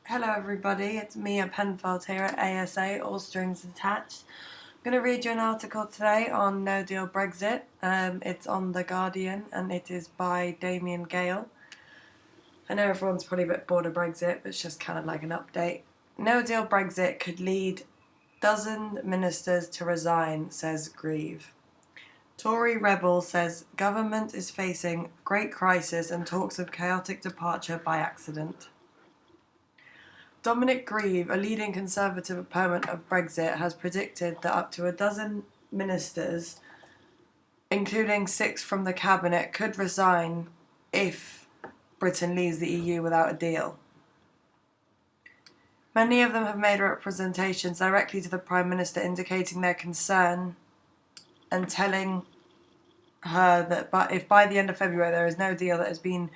Hello everybody, it's Mia Penfold here at ASA, All Strings Attached. I'm going to read you an article today on No Deal Brexit. It's on The Guardian and it is by Damien Gale. I know everyone's probably a bit bored of Brexit, but it's just kind of like an update. No Deal Brexit could lead dozen ministers to resign, says Grieve. Tory rebel says government is facing great crisis and talks of chaotic departure by accident. Dominic Grieve, a leading Conservative opponent of Brexit, has predicted that up to a dozen ministers, including 6 from the cabinet, could resign if Britain leaves the EU without a deal. Many of them have made representations directly to the Prime Minister indicating their concern and telling her that if by the end of February there is no deal that has been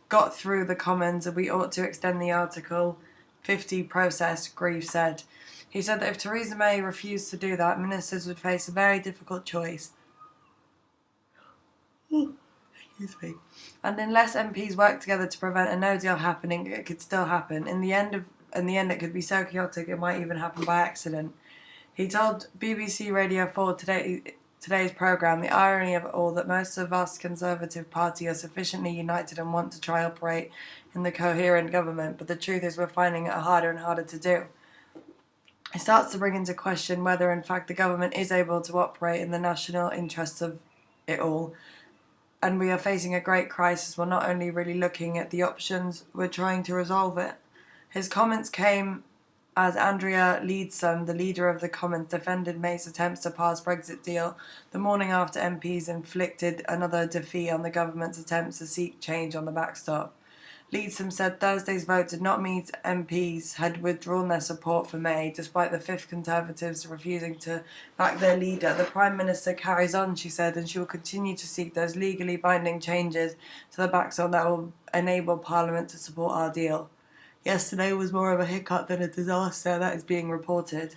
got through the Commons, we ought to extend the Article 50 process, Grieve said. He said that if Theresa May refused to do that, ministers would face a very difficult choice. Excuse me. And unless MPs work together to prevent a no deal happening, it could still happen. In the end, it could be so chaotic it might even happen by accident. He told BBC Radio 4 today's programme the irony of it all that most of us Conservative Party are sufficiently united and want to try operate in the coherent government, but the truth is we're finding it harder and harder to do. It starts to bring into question whether in fact the government is able to operate in the national interests of it all, and we are facing a great crisis. We're not only really looking at the options, we're trying to resolve it. His comments came as Andrea Leadsom, the leader of the Commons, defended May's attempts to pass Brexit deal the morning after MPs inflicted another defeat on the government's attempts to seek change on the backstop. Leadsom said Thursday's vote did not mean MPs had withdrawn their support for May, despite the Fifth Conservatives refusing to back their leader. The Prime Minister carries on, she said, and she will continue to seek those legally binding changes to the backstop that will enable Parliament to support our deal. Yesterday was more of a hiccup than a disaster, that is being reported.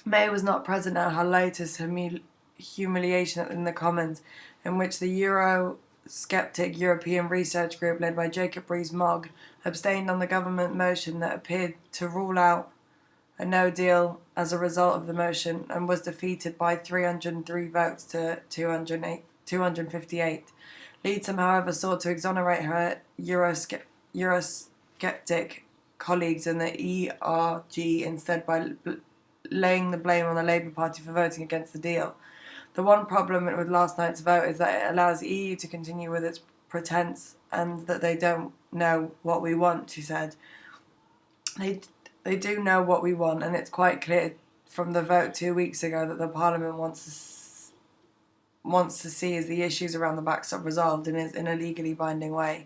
May was not present at her latest humiliation in the Commons, in which the Eurosceptic European Research Group led by Jacob Rees-Mogg abstained on the government motion that appeared to rule out a no deal as a result of the motion and was defeated by 303 votes to 258. Leadsom, however, sought to exonerate her Eurosceptic colleagues in the ERG instead by laying the blame on the Labour Party for voting against the deal. The one problem with last night's vote is that it allows the EU to continue with its pretense and that they don't know what we want, she said. They do know what we want, and it's quite clear from the vote 2 weeks ago that the Parliament wants to see is the issues around the backstop resolved in a legally binding way.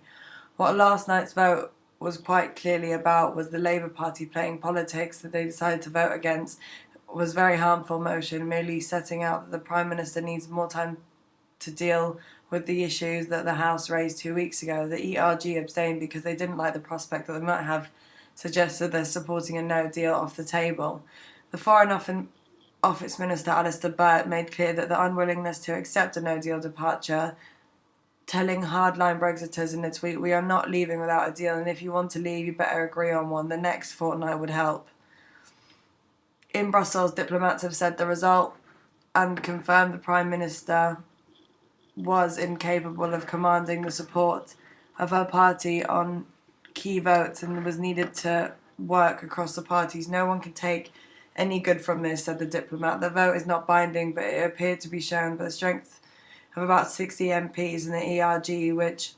What last night's vote was quite clearly about was the Labour Party playing politics that they decided to vote against. Was very harmful motion, merely setting out that the Prime Minister needs more time to deal with the issues that the House raised 2 weeks ago. The ERG abstained because they didn't like the prospect that they might have suggested they're supporting a no deal off the table. The Foreign Office Minister Alistair Burt made clear that the unwillingness to accept a no deal departure, telling hardline Brexiters in a tweet, "We are not leaving without a deal, and if you want to leave, you better agree on one. The next fortnight would help." In Brussels, diplomats have said the result and confirmed the Prime Minister was incapable of commanding the support of her party on key votes and was needed to work across the parties. "No one can take any good from this," said the diplomat. "The vote is not binding, but it appeared to be shown by the strength of about 60 MPs in the ERG, which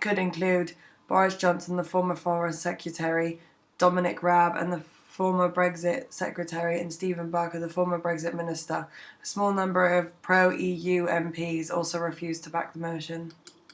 could include Boris Johnson, the former Foreign Secretary, Dominic Raab, and the former Brexit Secretary, and Stephen Barker, the former Brexit Minister. A small number of pro-EU MPs also refused to back the motion.